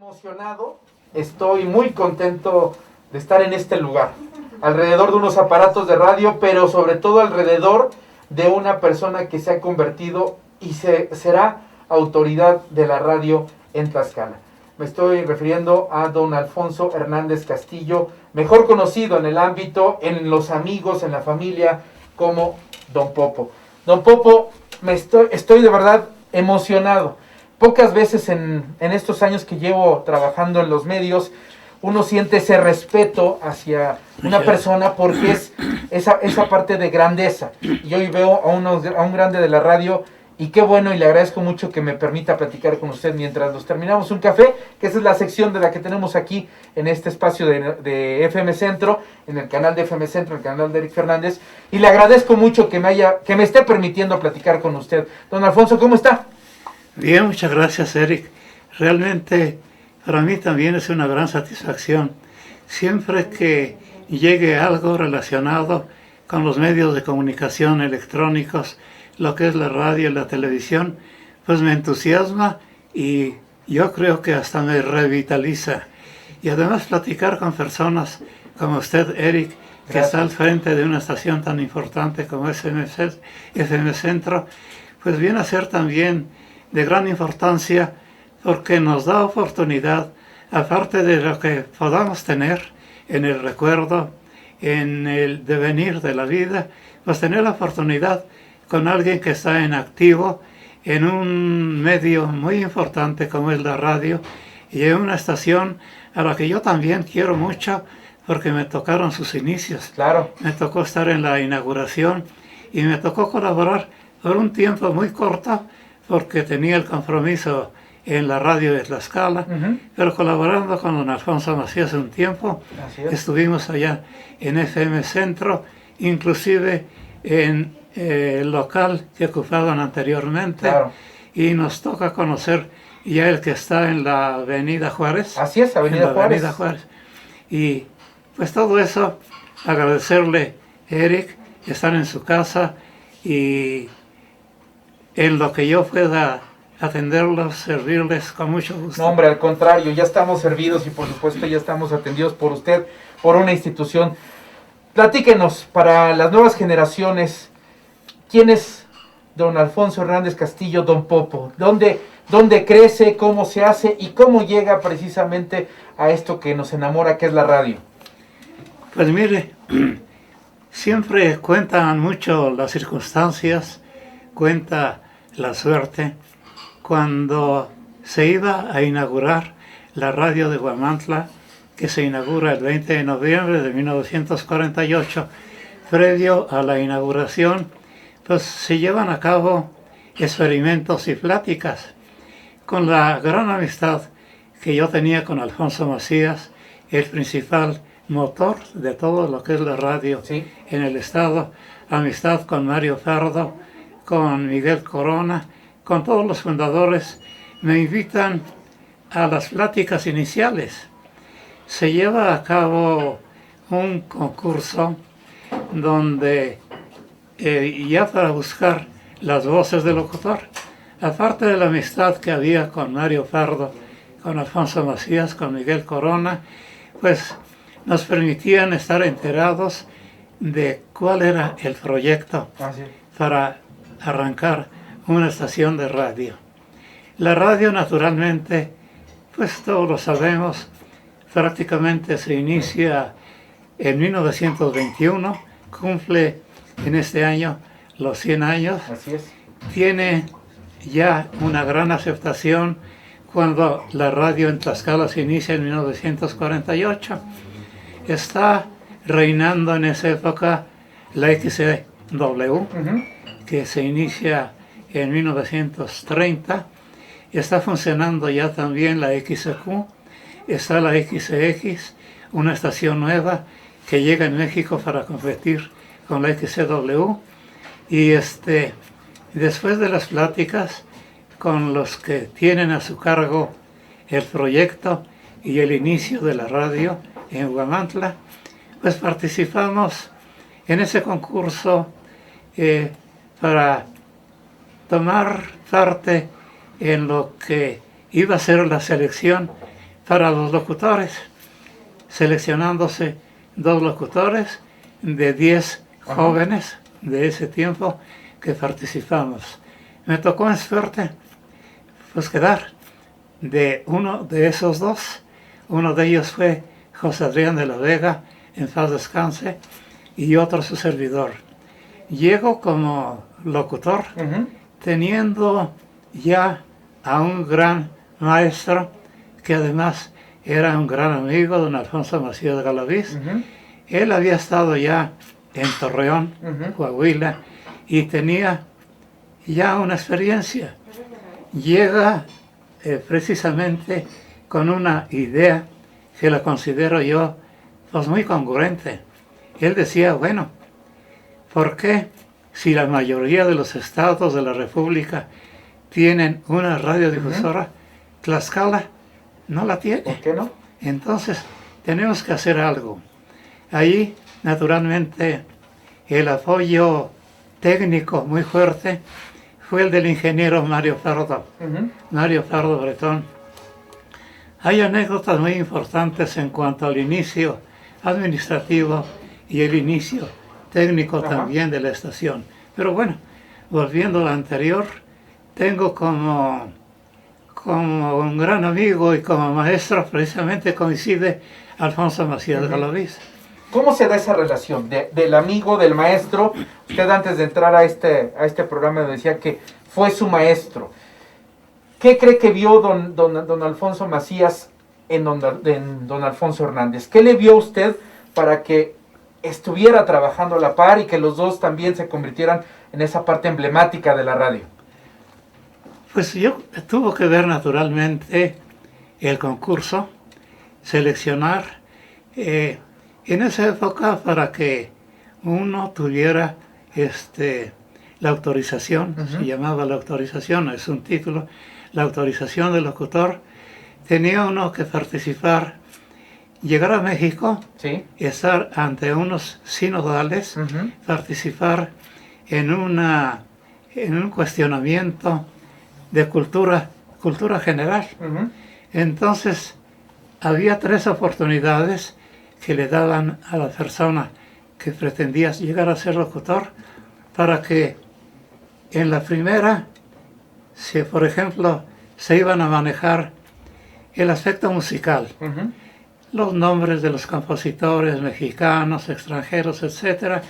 Emocionado, estoy muy contento de estar en este lugar, alrededor de unos aparatos de radio, pero sobre todo alrededor de una persona que se ha convertido y será autoridad de la radio en Tlaxcala. Me estoy refiriendo a don Alfonso Hernández Castillo, mejor conocido en el ámbito, en los amigos, en la familia, como Don Popo. Don Popo, estoy de verdad emocionado. Pocas veces en estos años que llevo trabajando en los medios, uno siente ese respeto hacia una persona porque es esa parte de grandeza. Y hoy veo a un grande de la radio y qué bueno, y le agradezco mucho que me permita platicar con usted mientras nos terminamos un café, que esa es la sección de la que tenemos aquí en este espacio de FM Centro, en el canal de FM Centro, el canal de Eric Fernández, y le agradezco mucho que me esté permitiendo platicar con usted. Don Alfonso, ¿cómo está? Bien, muchas gracias, Eric. Realmente para mí también es una gran satisfacción. Siempre que llegue algo relacionado con los medios de comunicación electrónicos, lo que es la radio y la televisión, pues me entusiasma y yo creo que hasta me revitaliza. Y además platicar con personas como usted, Eric, que está al frente de una estación tan importante como FM Centro, pues viene a ser también de gran importancia porque nos da oportunidad, aparte de lo que podamos tener en el recuerdo, en el devenir de la vida, pues tener la oportunidad con alguien que está en activo en un medio muy importante como es la radio y en una estación a la que yo también quiero mucho porque me tocaron sus inicios. Claro. Me tocó estar en la inauguración y me tocó colaborar por un tiempo muy corto porque tenía el compromiso en la radio de Tlaxcala, pero colaborando con don Alfonso Macías un tiempo. Estuvimos allá en FM Centro, inclusive en el local que ocupaban anteriormente, claro. Y nos toca conocer ya el que está en la Avenida Juárez. Así es, Avenida Juárez. Y pues todo eso, agradecerle, Eric, estar en su casa y en lo que yo pueda atenderlos, servirles con mucho gusto. No, hombre, al contrario, ya estamos servidos y por supuesto ya estamos atendidos por usted, por una institución. Platíquenos, para las nuevas generaciones, ¿quién es don Alfonso Hernández Castillo, don Popo? ¿Dónde crece, cómo se hace y cómo llega precisamente a esto que nos enamora, que es la radio? Pues mire, siempre cuentan mucho las circunstancias, cuenta la suerte. Cuando se iba a inaugurar la radio de Huamantla, que se inaugura el 20 de noviembre de 1948, previo a la inauguración, pues se llevan a cabo experimentos y pláticas. Con la gran amistad que yo tenía con Alfonso Macías, el principal motor de todo lo que es la radio en el estado, amistad con Mario Pardo, con Miguel Corona, con todos los fundadores, me invitan a las pláticas iniciales. Se lleva a cabo un concurso donde ya para buscar las voces del locutor, aparte de la amistad que había con Mario Pardo, con Alfonso Macías, con Miguel Corona, pues nos permitían estar enterados de cuál era el proyecto para arrancar una estación de radio. La radio, naturalmente, pues todos lo sabemos, prácticamente se inicia en 1921, cumple en este año los 100 años. Así es. Tiene ya una gran aceptación cuando la radio en Tlaxcala se inicia en 1948. Está reinando en esa época la XCW, que se inicia en 1930. Está funcionando ya también la XQ, está la XCX, una estación nueva que llega en México para competir con la XCW. Y después de las pláticas con los que tienen a su cargo el proyecto y el inicio de la radio en Huamantla, pues participamos en ese concurso para tomar parte en lo que iba a ser la selección para los locutores, seleccionándose 2 locutores de 10 jóvenes de ese tiempo que participamos. Me tocó en suerte pues quedar de uno de esos 2. Uno de ellos fue José Adrián de la Vega, en paz descanse, y otro su servidor. Llego como locutor, teniendo ya a un gran maestro, que además era un gran amigo, don Alfonso Macías Galaviz. Él había estado ya en Torreón, Coahuila, y tenía ya una experiencia. Llega precisamente con una idea que la considero yo pues muy congruente. Él decía, bueno, ¿por qué si la mayoría de los estados de la República tienen una radiodifusora, Tlaxcala no la tiene? ¿Por qué no? Entonces tenemos que hacer algo. Ahí, naturalmente, el apoyo técnico muy fuerte fue el del ingeniero Mario Pardo, Mario Pardo Bretón. Hay anécdotas muy importantes en cuanto al inicio administrativo y el inicio técnico también de la estación. Pero bueno, volviendo a lo anterior, tengo como un gran amigo y como maestro, precisamente coincide Alfonso Macías Galaviz. ¿Cómo se da esa relación del amigo, del maestro? Usted antes de entrar a este programa decía que fue su maestro. ¿Qué cree que vio don Alfonso Macías en don Alfonso Hernández? ¿Qué le vio usted para que estuviera trabajando a la par y que los dos también se convirtieran en esa parte emblemática de la radio? Pues tuvo que ver naturalmente el concurso, seleccionar en esa época para que uno tuviera la autorización, se llamaba la autorización, es un título, la autorización del locutor. Tenía uno que participar, llegar a México, estar ante unos sinodales, participar en un cuestionamiento de cultura general. Entonces, había 3 oportunidades que le daban a la persona que pretendía llegar a ser locutor, para que en la primera, si por ejemplo se iban a manejar el aspecto musical, los nombres de los compositores mexicanos, extranjeros, etc.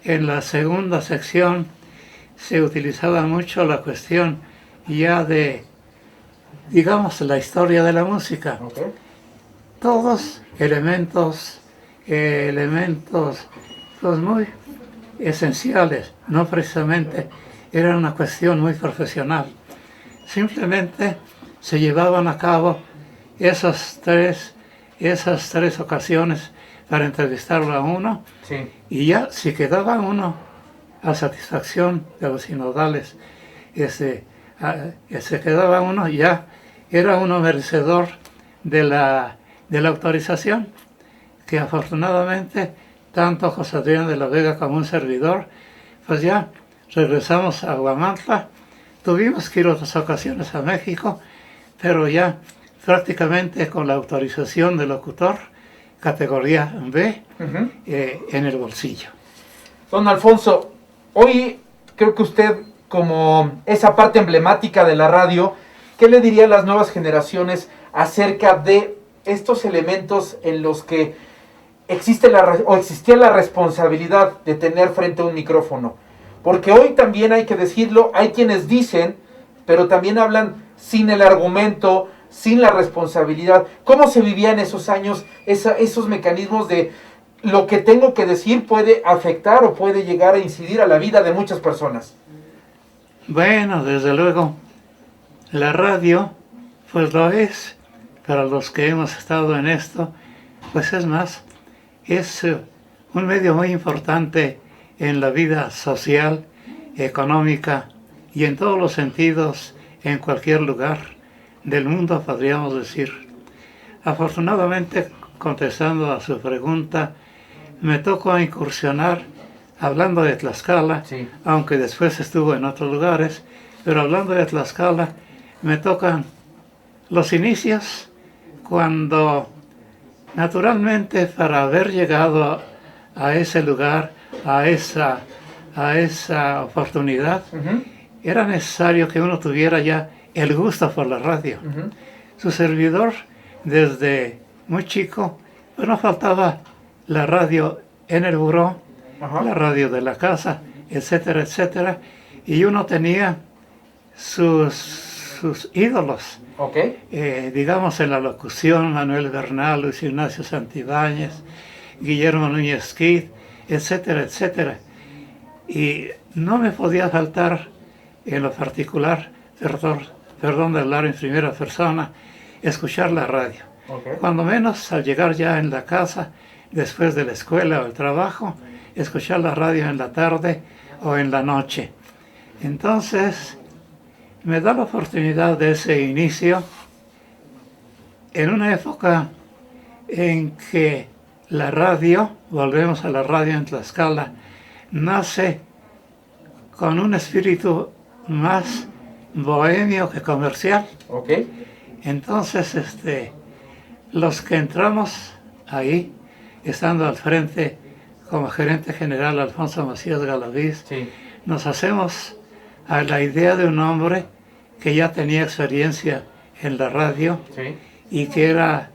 En la segunda sección se utilizaba mucho la cuestión ya de, digamos, la historia de la música. Todos elementos pues muy esenciales, no precisamente era una cuestión muy profesional. Simplemente se llevaban a cabo esas tres ocasiones para entrevistarlo a uno, y ya si quedaba uno a satisfacción de los sinodales, se quedaba uno, ya era uno merecedor de la autorización, que afortunadamente tanto José Adrián de la Vega como un servidor, pues ya regresamos a Huamantla. Tuvimos que ir otras ocasiones a México, pero ya prácticamente con la autorización del locutor, categoría B, en el bolsillo. Don Alfonso, hoy creo que usted, como esa parte emblemática de la radio, ¿qué le diría a las nuevas generaciones acerca de estos elementos en los que existía la responsabilidad de tener frente a un micrófono? Porque hoy también hay que decirlo, hay quienes dicen, pero también hablan sin el argumento, sin la responsabilidad. ¿Cómo se vivía en esos años esos mecanismos de lo que tengo que decir puede afectar o puede llegar a incidir a la vida de muchas personas? Bueno, desde luego, la radio, pues lo es, para los que hemos estado en esto, pues es más, es un medio muy importante en la vida social, económica y en todos los sentidos, en cualquier lugar del mundo, podríamos decir. Afortunadamente, contestando a su pregunta, me tocó incursionar, hablando de Tlaxcala, aunque después estuvo en otros lugares, pero hablando de Tlaxcala, me tocan los inicios cuando naturalmente para haber llegado a ese lugar, a esa oportunidad, era necesario que uno tuviera ya el gusto por la radio. Su servidor, desde muy chico, pues no faltaba la radio en el buró, la radio de la casa, etcétera, etcétera, y uno tenía sus ídolos. Digamos en la locución, Manuel Bernal, Luis Ignacio Santibáñez, Guillermo Núñez Kid, etcétera, etcétera. Y no me podía faltar en lo particular, perdón de hablar en primera persona, escuchar la radio. Cuando menos al llegar ya en la casa, después de la escuela o el trabajo, escuchar la radio en la tarde o en la noche. Entonces, me da la oportunidad de ese inicio en una época en que la radio, volvemos a la radio en Tlaxcala, nace con un espíritu más bohemio que comercial. Entonces, los que entramos ahí, estando al frente como gerente general Alfonso Macías Galaviz, nos hacemos a la idea de un hombre que ya tenía experiencia en la radio y que era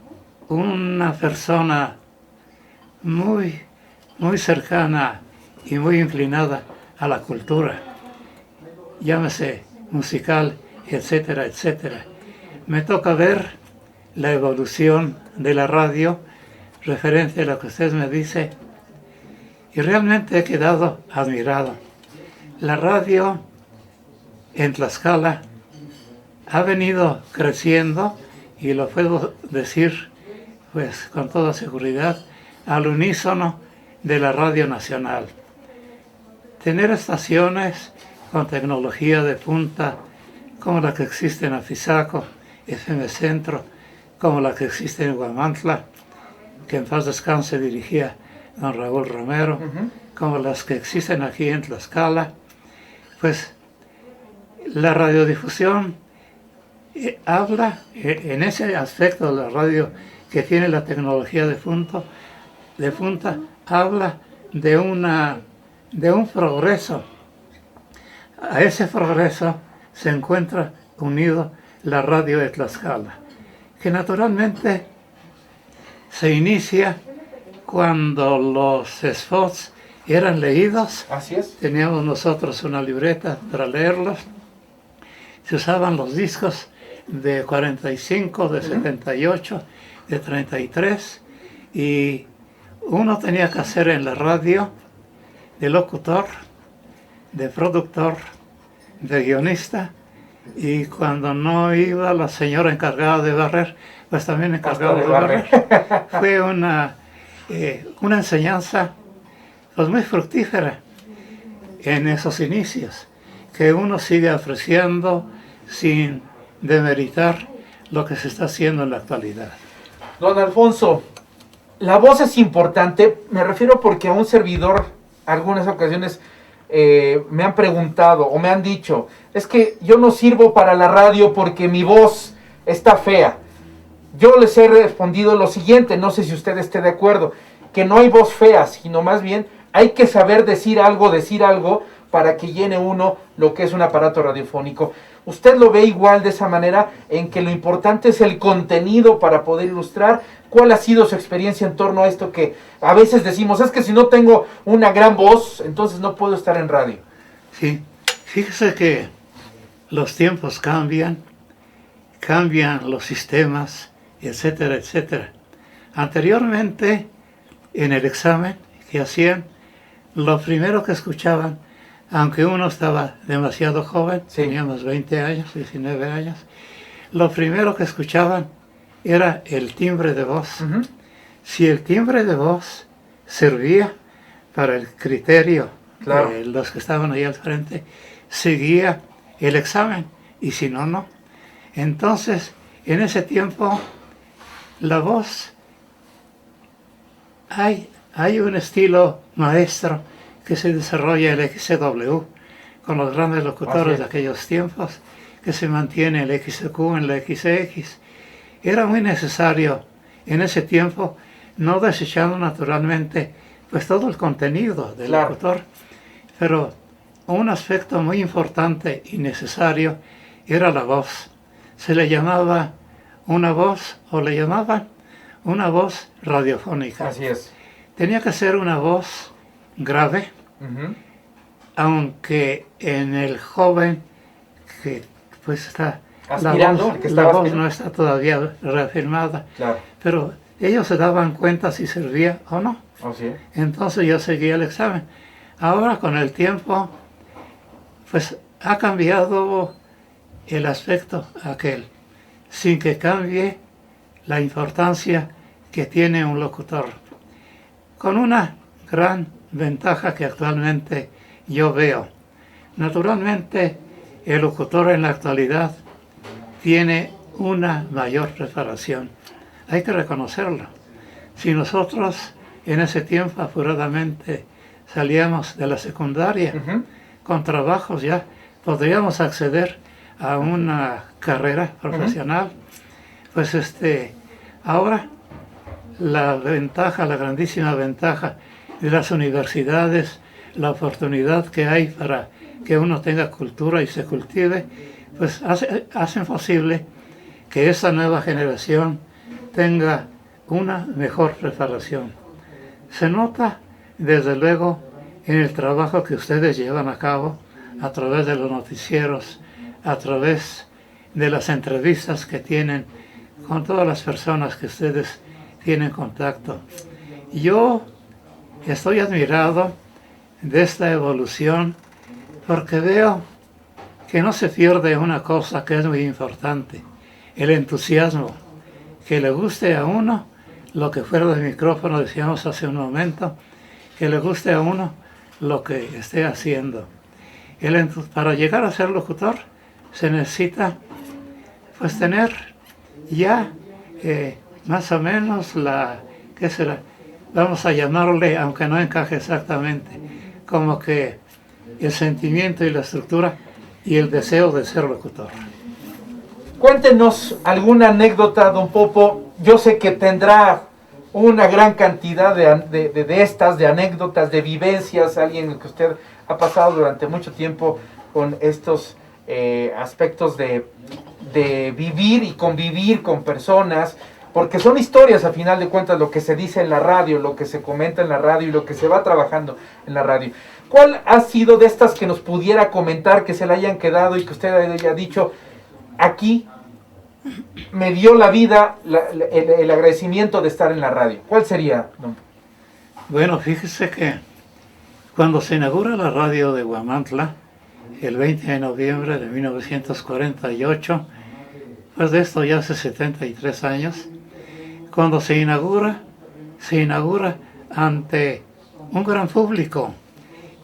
una persona muy, muy cercana y muy inclinada a la cultura, llámese musical, etcétera, etcétera. Me toca ver la evolución de la radio referente a lo que usted me dice y realmente he quedado admirado. La radio en Tlaxcala ha venido creciendo y lo puedo decir pues con toda seguridad al unísono de la radio nacional. Tener estaciones con tecnología de punta como la que existe en Apizaco, FM Centro, como la que existe en Huamantla, que en paz descanse dirigía don Raúl Romero, como las que existen aquí en Tlaxcala, pues la radiodifusión habla en ese aspecto de la radio que tiene la tecnología de punta, habla de un progreso. A ese progreso se encuentra unido la radio de Tlaxcala, que naturalmente se inicia cuando los spots eran leídos. Así es. Teníamos nosotros una libreta para leerlos. Se usaban los discos de 45, de 78, de 33, y uno tenía que hacer en la radio de locutor, de productor, de guionista, y cuando no iba la señora encargada de barrer, pues también encargada de barrer. Fue una enseñanza pues muy fructífera en esos inicios, que uno sigue apreciando sin demeritar lo que se está haciendo en la actualidad. Don Alfonso, la voz es importante, me refiero porque a un servidor, algunas ocasiones me han preguntado o me han dicho, es que yo no sirvo para la radio porque mi voz está fea. Yo les he respondido lo siguiente, no sé si usted esté de acuerdo, que no hay voz fea, sino más bien hay que saber decir algo para que llene uno lo que es un aparato radiofónico. ¿Usted lo ve igual de esa manera, en que lo importante es el contenido para poder ilustrar? ¿Cuál ha sido su experiencia en torno a esto que a veces decimos, es que si no tengo una gran voz, entonces no puedo estar en radio? Sí, fíjese que los tiempos cambian los sistemas, etcétera, etcétera. Anteriormente, en el examen que hacían, lo primero que escuchaban, aunque uno estaba demasiado joven, teníamos 20 años, 19 años, lo primero que escuchaban era el timbre de voz. Si el timbre de voz servía para el criterio de los que estaban ahí al frente, seguía el examen, y si no, no. Entonces, en ese tiempo, la voz, hay un estilo maestro que se desarrolla en el XCW, con los grandes locutores de aquellos tiempos, que se mantiene el XQ en la XX, era muy necesario en ese tiempo, no desechando naturalmente pues todo el contenido del locutor, pero un aspecto muy importante y necesario era la voz. Se le llamaba una voz, o le llamaban una voz radiofónica. Así es. Tenía que ser una voz grave, aunque en el joven que pues está aspirando, la voz no está todavía reafirmada, pero ellos se daban cuenta si servía o no. ¿Sí? Entonces yo seguía el examen. Ahora con el tiempo pues ha cambiado el aspecto aquel, sin que cambie la importancia que tiene un locutor, con una gran ventaja que actualmente yo veo. Naturalmente, el locutor en la actualidad tiene una mayor preparación. Hay que reconocerlo. Si nosotros en ese tiempo apuradamente salíamos de la secundaria con trabajos, ya podríamos acceder a una carrera profesional. Pues ahora la ventaja, la grandísima ventaja de las universidades, la oportunidad que hay para que uno tenga cultura y se cultive, pues hacen posible que esa nueva generación tenga una mejor preparación. Se nota desde luego en el trabajo que ustedes llevan a cabo a través de los noticieros, a través de las entrevistas que tienen con todas las personas que ustedes tienen contacto. Yo estoy admirado de esta evolución porque veo que no se pierde una cosa que es muy importante, el entusiasmo, que le guste a uno lo que fuera del micrófono decíamos hace un momento, que le guste a uno lo que esté haciendo. Para llegar a ser locutor se necesita pues tener ya más o menos ¿qué será? Vamos a llamarle, aunque no encaje exactamente, como que el sentimiento y la estructura y el deseo de ser locutor. Cuéntenos alguna anécdota, don Popo. Yo sé que tendrá una gran cantidad de anécdotas, de vivencias, alguien que usted ha pasado durante mucho tiempo con estos aspectos de vivir y convivir con personas, porque son historias a final de cuentas lo que se dice en la radio, lo que se comenta en la radio y lo que se va trabajando en la radio. ¿Cuál ha sido de estas que nos pudiera comentar, que se le hayan quedado y que usted haya dicho, aquí me dio la vida el agradecimiento de estar en la radio? ¿Cuál sería, don? Bueno, fíjese que cuando se inaugura la radio de Huamantla, el 20 de noviembre de 1948, pues de esto ya hace 73 años, cuando se inaugura ante un gran público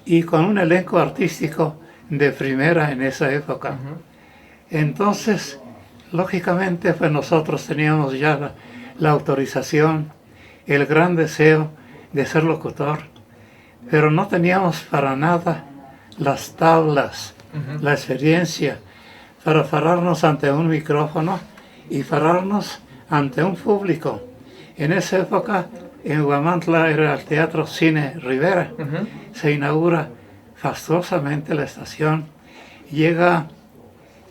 y con un elenco artístico de primera en esa época. Entonces, lógicamente, pues nosotros teníamos ya la autorización, el gran deseo de ser locutor, pero no teníamos para nada las tablas, la experiencia para pararnos ante un micrófono y pararnos ante un público. En esa época, en Huamantla era el Teatro Cine Rivera. Se inaugura fastuosamente la estación.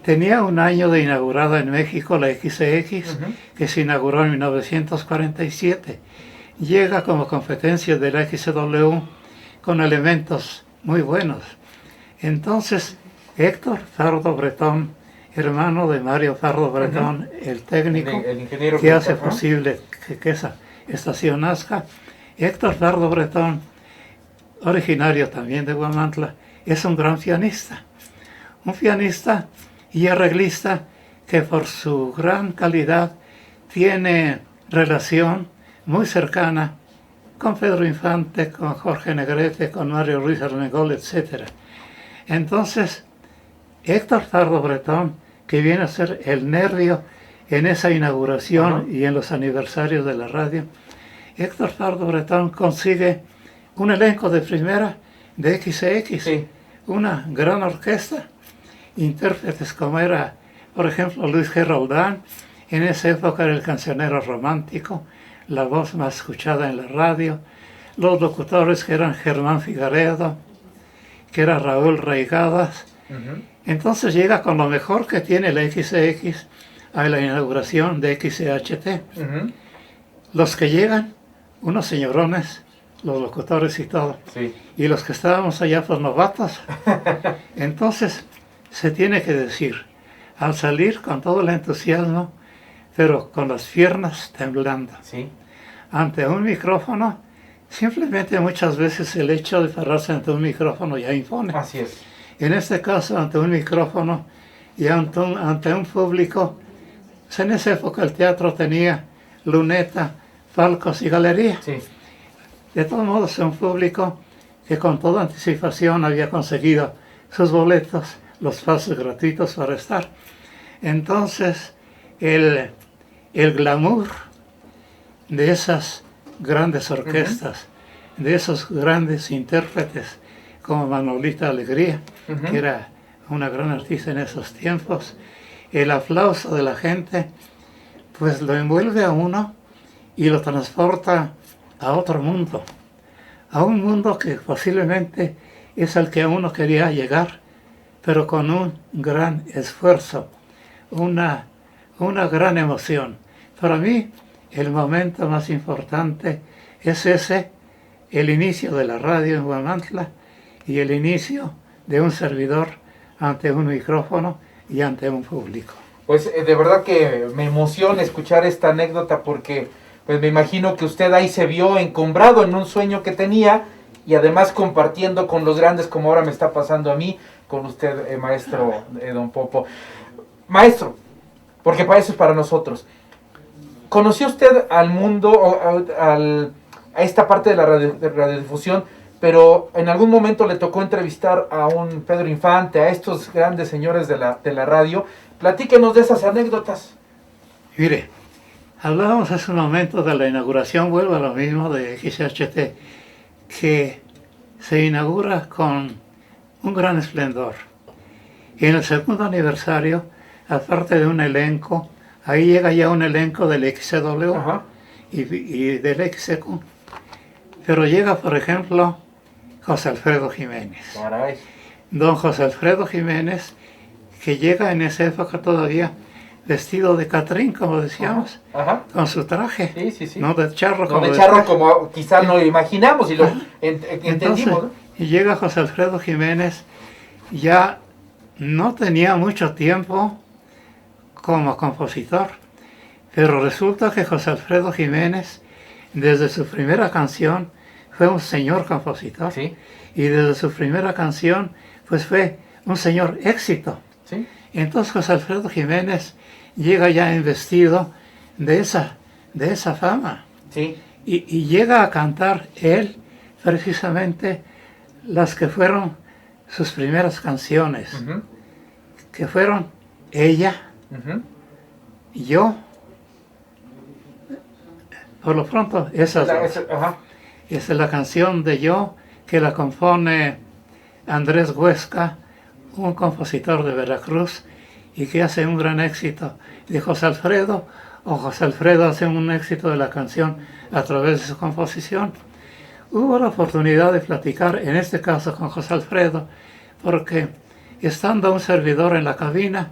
Tenía un año de inaugurada en México la XCX, que se inauguró en 1947. Llega como competencia de la XW con elementos muy buenos. Entonces, Héctor Fardo Bretón, hermano de Mario Fardo Bretón, el técnico el ingeniero que hace posible que esa estación nazca, Héctor Fardo Bretón, originario también de Huamantla, es un gran pianista. Un pianista y arreglista que por su gran calidad tiene relación muy cercana con Pedro Infante, con Jorge Negrete, con Mario Ruiz Armengol, etc. Entonces, Héctor Fardo Bretón, que viene a ser el nervio en esa inauguración y en los aniversarios de la radio, Héctor Fardo Bretón consigue un elenco de primera de XCX, una gran orquesta, intérpretes como era, por ejemplo, Luis G. Roldán, En esa época era el cancionero romántico, la voz más escuchada en la radio. Los locutores que eran Germán Figaredo, que era Raúl Reigadas. Entonces llega con lo mejor que tiene la XX a la inauguración de XCHT. Los que llegan, unos señorones, los locutores y todo, Sí. y los que estábamos allá pues novatos. Entonces se tiene que decir, al salir con todo el entusiasmo, pero con las piernas temblando, Sí. ante un micrófono, simplemente muchas veces el hecho de pararse ante un micrófono ya impone. Así es. En este caso, ante un micrófono y ante un público, pues en esa época el teatro tenía luneta, palcos y galería. Sí. De todos modos, un público que con toda anticipación había conseguido sus boletos, los pases gratuitos para estar. Entonces, el glamour de esas grandes orquestas, de esos grandes intérpretes como Manolita Alegría, que era una gran artista en esos tiempos, el aplauso de la gente, pues lo envuelve a uno y lo transporta a otro mundo, a un mundo que posiblemente es al que uno quería llegar, pero con un gran esfuerzo, una gran emoción. Para mí, el momento más importante es ese, el inicio de la radio en Huamantla y el inicio de un servidor ante un micrófono y ante un público. Pues de verdad que me emociona escuchar esta anécdota porque pues me imagino que usted ahí se vio encumbrado en un sueño que tenía y además compartiendo con los grandes como ahora me está pasando a mí, con usted, maestro don Popo. Maestro, porque para eso es para nosotros. ¿Conoció usted al mundo, a esta parte de la radiodifusión, pero en algún momento le tocó entrevistar a un Pedro Infante, a estos grandes señores de la radio? Platíquenos de esas anécdotas. Mire, hablábamos hace un momento de la inauguración, vuelvo a lo mismo, de XHT, que se inaugura con un gran esplendor. Y en el segundo aniversario, aparte de un elenco, ahí llega ya un elenco del XCW y del XCQ. Pero llega, por ejemplo, José Alfredo Jiménez. Caray. Don José Alfredo Jiménez, que llega en esa época todavía vestido de Catrín, como decíamos, con su traje, sí. no de charro, no de charro como quizás lo imaginamos y lo entendimos. Entonces, ¿no? Y llega José Alfredo Jiménez, ya no tenía mucho tiempo como compositor, pero resulta que José Alfredo Jiménez, desde su primera canción, fue un señor compositor. Sí. Y desde su primera canción, pues fue un señor éxito. Sí. Entonces José Alfredo Jiménez llega ya investido de esa fama. Sí. Y llega a cantar él precisamente las que fueron sus primeras canciones, que fueron Ella, Yo, por lo pronto esas dos. Esa es la canción de Yo, que la compone Andrés Huesca, un compositor de Veracruz, y que hace un gran éxito de José Alfredo, o José Alfredo hace un éxito de la canción a través de su composición. Hubo la oportunidad de platicar, en este caso con José Alfredo, porque estando un servidor en la cabina,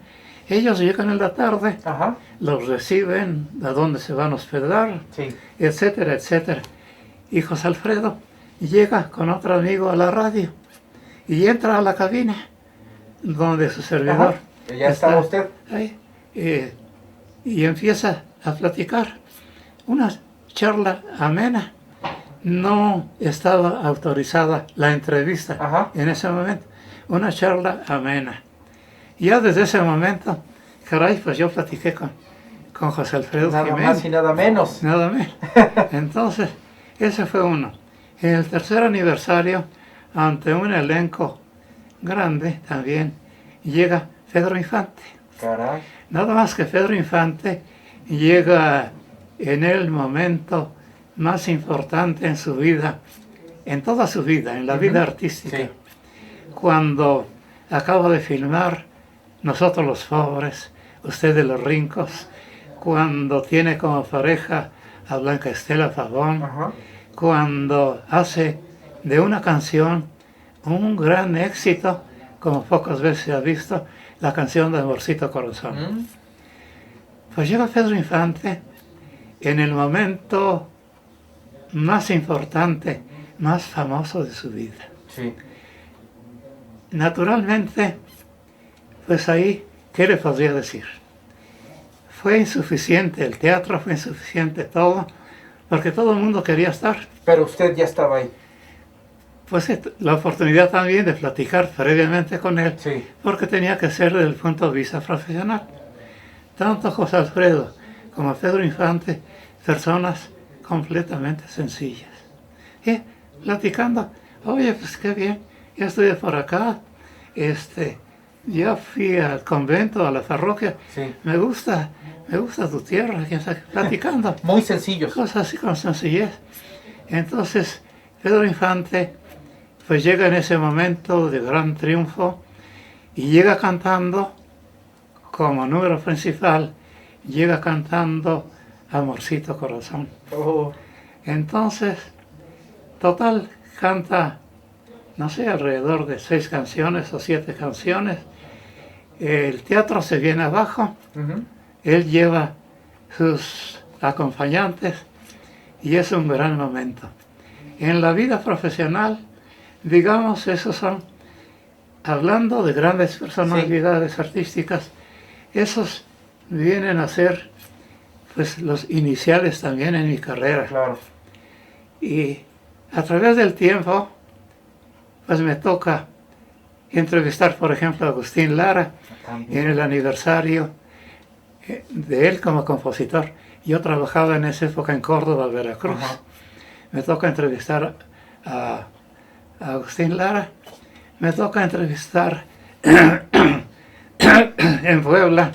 ellos llegan en la tarde, los reciben, a dónde se van a hospedar, etcétera, etcétera. Y José Alfredo llega con otro amigo a la radio y entra a la cabina donde su servidor ya está usted ahí, y empieza a platicar una charla amena. No estaba autorizada la entrevista en ese momento, una charla amena. Ya desde ese momento, caray, pues yo platiqué con José Alfredo Jiménez. Nada más y nada menos. Nada menos. Entonces, ese fue uno. En el tercer aniversario, ante un elenco grande también, llega Pedro Infante. Caray. Nada más que Pedro Infante llega en el momento más importante en su vida, en toda su vida, en la vida artística. Cuando acaba de filmar Nosotros los Pobres, Ustedes los Rincos, cuando tiene como pareja a Blanca Estela Pavón, cuando hace de una canción un gran éxito, como pocas veces se ha visto, la canción de Amorcito Corazón. Pues llega Pedro Infante en el momento más importante, más famoso de su vida. Sí. Naturalmente, pues ahí, ¿qué le podría decir? Fue insuficiente, el teatro fue insuficiente, todo, porque todo el mundo quería estar. Pero usted ya estaba ahí. Pues la oportunidad también de platicar previamente con él, Sí. porque tenía que ser desde el punto de vista profesional. Tanto José Alfredo como Pedro Infante, personas completamente sencillas. Y platicando, oye, pues qué bien, ya estoy por acá, ya fui al convento, a la parroquia, Sí. me gusta tu tierra, quién sabe, platicando. Muy sencillos. Cosas así con sencillez. Entonces, Pedro Infante, pues llega en ese momento de gran triunfo y llega cantando, como número principal, llega cantando Amorcito Corazón. Entonces, total, canta, no sé, alrededor de 6 canciones o 7 canciones. El teatro se viene abajo, él lleva sus acompañantes y es un gran momento. En la vida profesional, digamos, esos son, hablando de grandes personalidades artísticas, esos vienen a ser pues los iniciales también en mi carrera. Claro. Y a través del tiempo, pues me toca entrevistar, por ejemplo, a Agustín Lara en el aniversario de él como compositor. Yo trabajaba en esa época en Córdoba, Veracruz. Me toca entrevistar a Agustín Lara. Me toca entrevistar en Puebla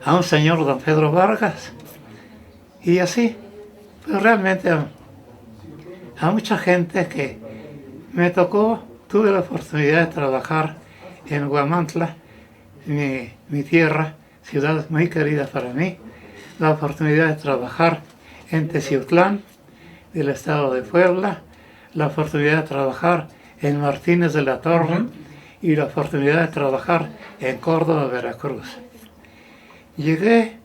a un señor, don Pedro Vargas. Y así, pues realmente a mucha gente que me tocó, tuve la oportunidad de trabajar en Huamantla, mi tierra, ciudad muy querida para mí, la oportunidad de trabajar en Teciutlán, del estado de Puebla, la oportunidad de trabajar en Martínez de la Torre y la oportunidad de trabajar en Córdoba, Veracruz. Llegué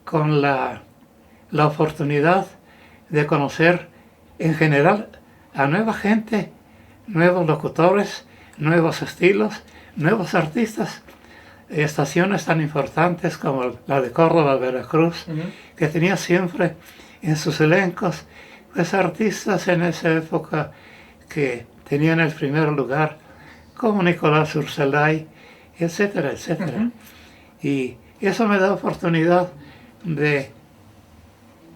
con la oportunidad de conocer en general a nueva gente, nuevos locutores, nuevos estilos, nuevos artistas, estaciones tan importantes como la de Córdoba, Veracruz, que tenía siempre en sus elencos pues artistas en esa época que tenían el primer lugar, como Nicolás Urselay, etcétera, etcétera. Y eso me da oportunidad de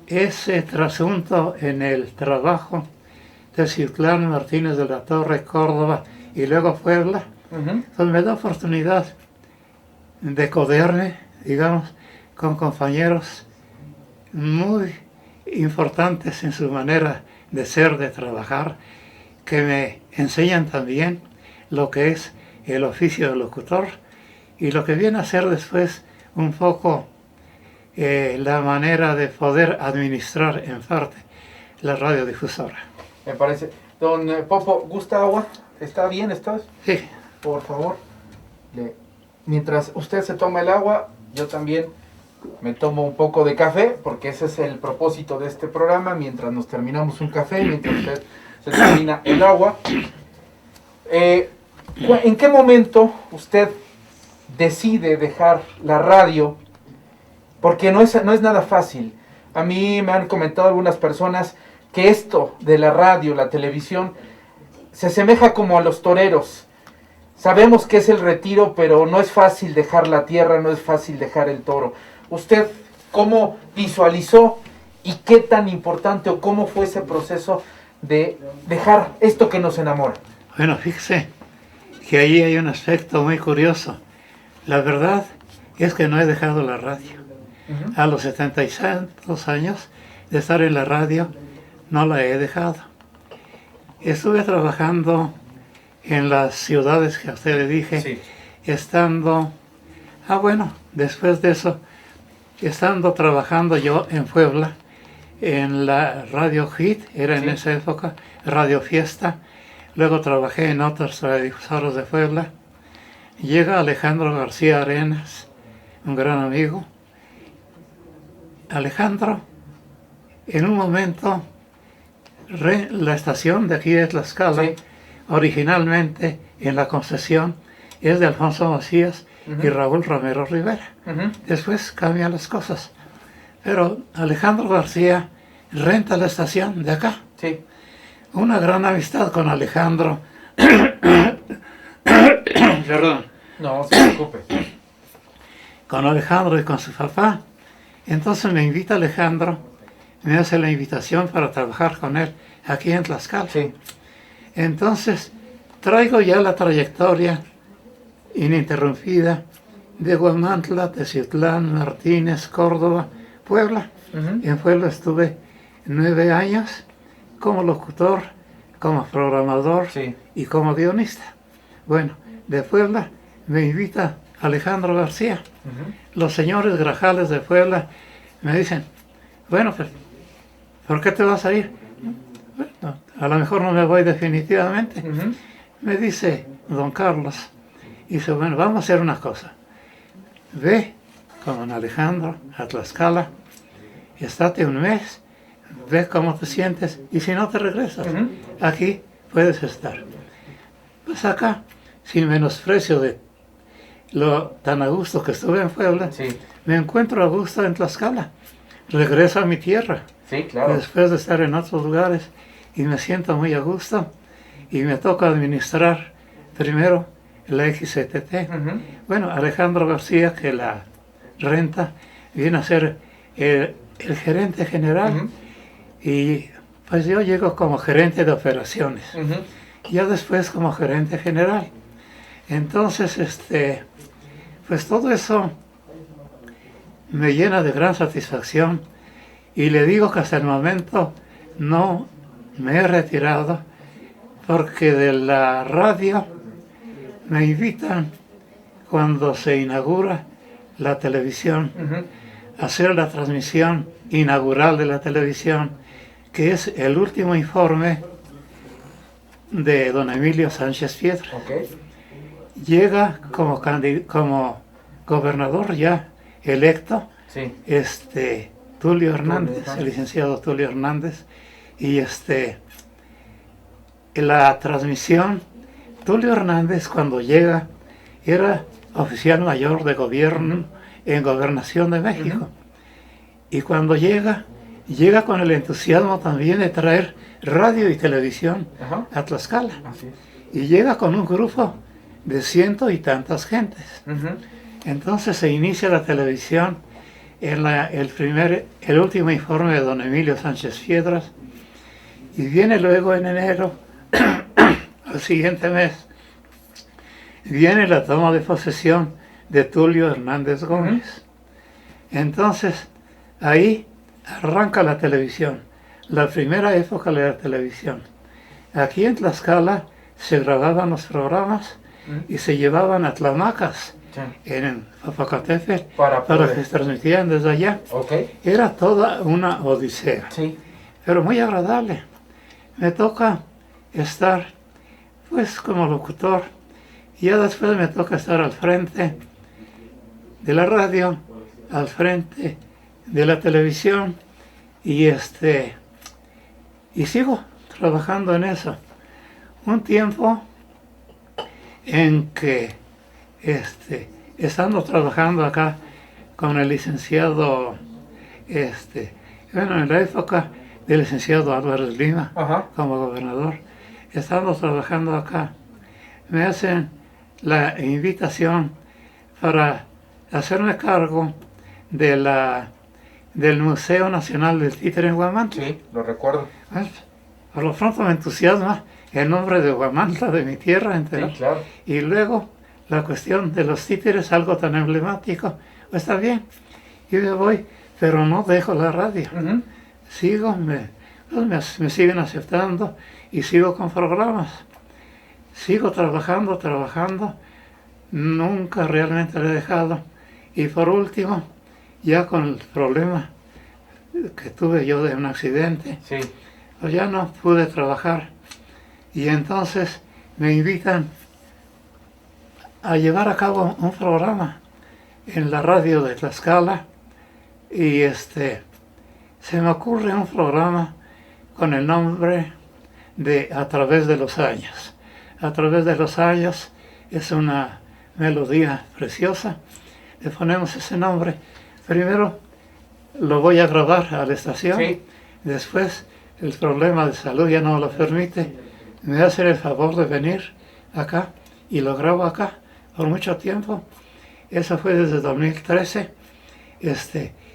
ese trasunto en el trabajo de Teciutlán, Martínez de la Torre, Córdoba y luego Puebla. Pues me da oportunidad de codearme, digamos, con compañeros muy importantes en su manera de ser, de trabajar, que me enseñan también lo que es el oficio de locutor y lo que viene a ser después un poco la manera de poder administrar en parte la radiodifusora. Me parece. Don Popo, ¿gusta agua? ¿Está bien? ¿Estás? Sí. Por favor. Mientras usted se toma el agua, yo también me tomo un poco de café, porque ese es el propósito de este programa, mientras nos terminamos un café, mientras usted se termina el agua. ¿En qué momento usted decide dejar la radio? Porque no es nada fácil. A mí me han comentado algunas personas que esto de la radio, la televisión, se asemeja como a los toreros. Sabemos que es el retiro, pero no es fácil dejar la tierra, no es fácil dejar el toro. ¿Usted cómo visualizó y qué tan importante o cómo fue ese proceso de dejar esto que nos enamora? Bueno, fíjese que ahí hay un aspecto muy curioso. La verdad es que no he dejado la radio. A los 76 años de estar en la radio, no la he dejado. Estuve trabajando en las ciudades que a usted le dije, estando... bueno, después de eso estando trabajando yo en Puebla, en la Radio Hit, era en Sí. esa época, Radio Fiesta, luego trabajé en otras radiodifusoras de Puebla, llega Alejandro García Arenas, un gran amigo. Alejandro, en un momento, la estación de aquí de Tlaxcala, Sí. originalmente en la concesión, es de Alfonso Macías y Raúl Romero Rivera. Después cambian las cosas. Pero Alejandro García renta la estación de acá. Sí. Una gran amistad con Alejandro. Perdón. No se preocupe. Con Alejandro y con su papá. Entonces me invita Alejandro, me hace la invitación para trabajar con él aquí en Tlaxcala. Sí. Entonces traigo ya la trayectoria ininterrumpida de Huamantla, Teciutlán, Martínez, Córdoba, Puebla. En Puebla estuve 9 años como locutor, como programador Sí. y como guionista. Bueno, de Puebla me invita Alejandro García. Los señores Grajales de Puebla me dicen, bueno, pues, ¿por qué te vas a ir? Bueno, a lo mejor no me voy definitivamente. Me dice don Carlos, dice, bueno, vamos a hacer una cosa. Ve con don Alejandro a Tlaxcala, estate un mes, ve cómo te sientes y si no te regresas, aquí puedes estar. Pues acá, sin menosprecio de lo tan a gusto que estuve en Puebla, Sí. me encuentro a gusto en Tlaxcala. Regreso a mi tierra Sí, claro. después de estar en otros lugares y me siento muy a gusto y me toca administrar primero la XCTT. Bueno, Alejandro García, que la renta, viene a ser el gerente general y pues yo llego como gerente de operaciones, ya después como gerente general. Entonces, pues todo eso me llena de gran satisfacción y le digo que hasta el momento no me he retirado porque de la radio me invitan cuando se inaugura la televisión a hacer la transmisión inaugural de la televisión, que es el último informe de don Emilio Sánchez Piedra. Ok. Llega como gobernador ya electo, Sí. Tulio Hernández, Hernández. el licenciado Tulio Hernández, y la transmisión, Tulio Hernández cuando llega era oficial mayor de gobierno en Gobernación de México, y cuando llega con el entusiasmo también de traer radio y televisión Ajá. a Tlaxcala, Así es. y llega con un grupo de 100 y tantas gentes. Entonces se inicia la televisión en el último informe de don Emilio Sánchez Piedras y viene luego en enero, al siguiente mes, viene la toma de posesión de Tulio Hernández Gómez. Entonces ahí arranca la televisión, la primera época de la televisión. Aquí en Tlaxcala se grababan los programas y se llevaban a Tlamacas, en Popocatépetl, para poder- que se transmitían desde allá. Ok. Era toda una odisea, Sí. pero muy agradable. Me toca estar, pues, como locutor, y ya después me toca estar al frente de la radio, al frente de la televisión, y sigo trabajando en eso. Un tiempo en que estando trabajando acá con el licenciado, en la época del licenciado Álvarez Lima, Ajá. como gobernador, estando trabajando acá, me hacen la invitación para hacerme cargo del Museo Nacional del Títere en Huamantla. Sí, lo recuerdo. Por lo pronto me entusiasma el nombre de Huamantla, de mi tierra entera. Sí, claro. Y luego la cuestión de los títeres, algo tan emblemático, pues está bien, yo me voy, pero no dejo la radio. Sigo, me siguen aceptando y sigo con programas. Sigo trabajando, nunca realmente lo he dejado. Y por último, ya con el problema que tuve yo de un accidente, Sí. pues ya no pude trabajar. Y entonces me invitan a llevar a cabo un programa en la radio de Tlaxcala y se me ocurre un programa con el nombre de A través de los años. A través de los años es una melodía preciosa. Le ponemos ese nombre. Primero lo voy a grabar a la estación. Sí. Después el problema de salud ya no lo permite. Me hacen el favor de venir acá y lo grabo acá por mucho tiempo. Eso fue desde 2013.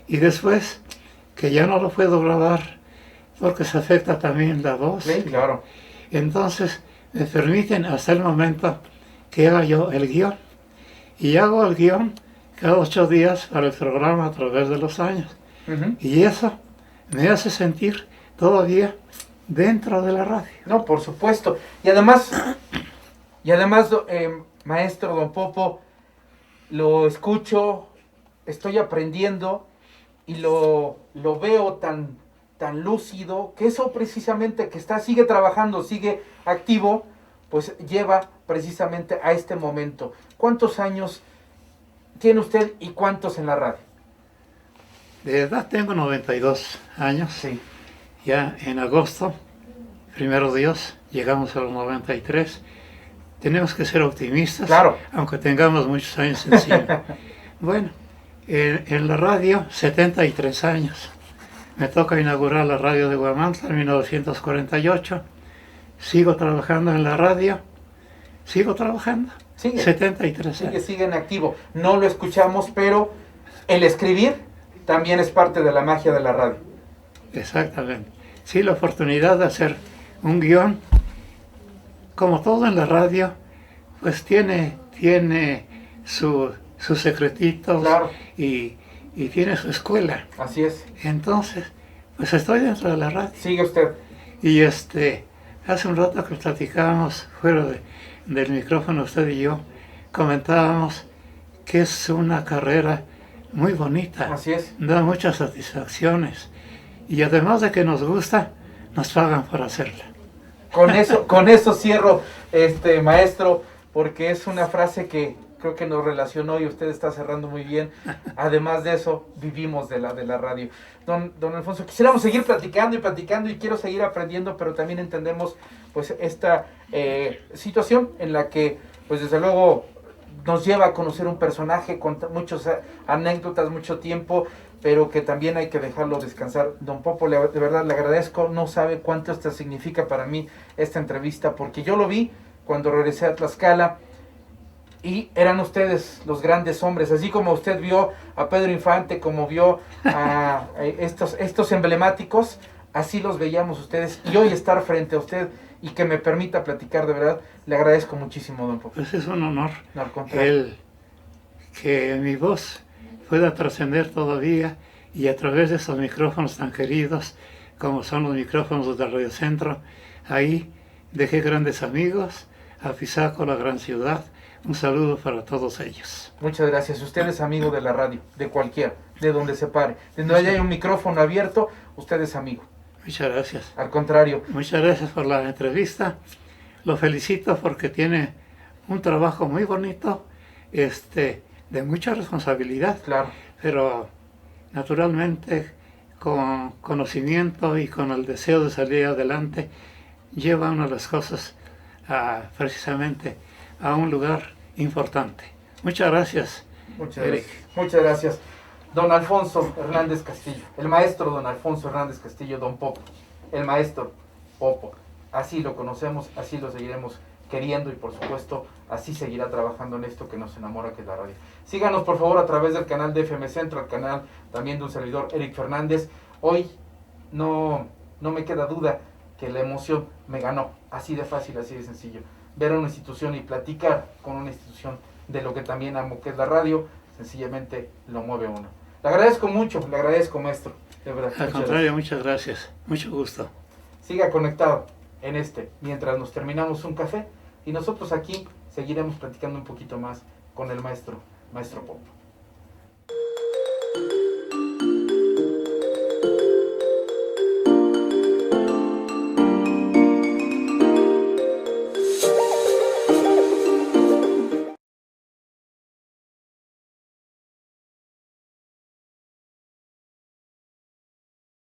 Y después que ya no lo puedo grabar porque se afecta también la voz. Sí, claro. Entonces me permiten hasta el momento que haga yo el guión. Y hago el guión cada 8 días para el programa A través de los años. Y eso me hace sentir todavía dentro de la radio. No, por supuesto. Y además, maestro don Popo, lo escucho, estoy aprendiendo y lo veo tan lúcido, que eso precisamente que sigue trabajando, sigue activo, pues lleva precisamente a este momento. ¿Cuántos años tiene usted y cuántos en la radio? De edad tengo 92 años. Sí. Ya en agosto, primero Dios, llegamos a los 93. Tenemos que ser optimistas, claro, aunque tengamos muchos años encima. Bueno, en la radio, 73 años. Me toca inaugurar la radio de Huamantla en 1948. Sigo trabajando en la radio. Sigo trabajando. Sigue. 73 años. Sigue en activo. No lo escuchamos, pero el escribir también es parte de la magia de la radio. Exactamente. Sí, la oportunidad de hacer un guión, como todo en la radio, pues tiene sus secretitos, claro, y tiene su escuela. Así es. Entonces, pues estoy dentro de la radio. Sigue usted. Y hace un rato que platicábamos fuera del micrófono, usted y yo, comentábamos que es una carrera muy bonita. Así es. Da muchas satisfacciones. Y además de que nos gusta, nos pagan por hacerla. Con eso cierro, maestro, porque es una frase que creo que nos relacionó y usted está cerrando muy bien. Además de eso, vivimos de la radio. Don Alfonso, quisiéramos seguir platicando y quiero seguir aprendiendo, pero también entendemos pues esta situación en la que pues desde luego nos lleva a conocer un personaje con muchas anécdotas, mucho tiempo, pero que también hay que dejarlo descansar. Don Popo, de verdad le agradezco, no sabe cuánto esto significa para mí esta entrevista, porque yo lo vi cuando regresé a Tlaxcala y eran ustedes los grandes hombres, así como usted vio a Pedro Infante, como vio a estos emblemáticos, así los veíamos ustedes, y hoy estar frente a usted y que me permita platicar, de verdad, le agradezco muchísimo, don Popo. Pues es un honor No, al contrario. que mi voz pueda trascender todavía y a través de esos micrófonos tan queridos como son los micrófonos del Radio Centro, ahí dejé grandes amigos, a Pisaco, la gran ciudad. Un saludo para todos ellos. Muchas gracias. Usted es amigo de la radio, de cualquiera, de donde se pare. De donde haya un micrófono abierto, usted es amigo. Muchas gracias. Al contrario. Muchas gracias por la entrevista. Lo felicito porque tiene un trabajo muy bonito, de mucha responsabilidad. Claro. Pero naturalmente con conocimiento y con el deseo de salir adelante, lleva una de las cosas precisamente a un lugar importante. Muchas gracias. Muchas Eric. Gracias. Muchas gracias. Don Alfonso Hernández Castillo, el maestro don Alfonso Hernández Castillo, don Popo, el maestro Popo. Así lo conocemos, así lo seguiremos queriendo y por supuesto así seguirá trabajando en esto que nos enamora, que es la radio. Síganos por favor a través del canal de FM Centro, el canal también de un servidor, Eric Fernández. Hoy no me queda duda que la emoción me ganó, así de fácil, así de sencillo. Ver a una institución y platicar con una institución de lo que también amo, que es la radio, sencillamente lo mueve uno. Le agradezco mucho, le agradezco, maestro, de verdad. Al contrario, muchas gracias. Mucho gusto. Siga conectado en mientras nos terminamos un café y nosotros aquí seguiremos platicando un poquito más con el maestro Popo.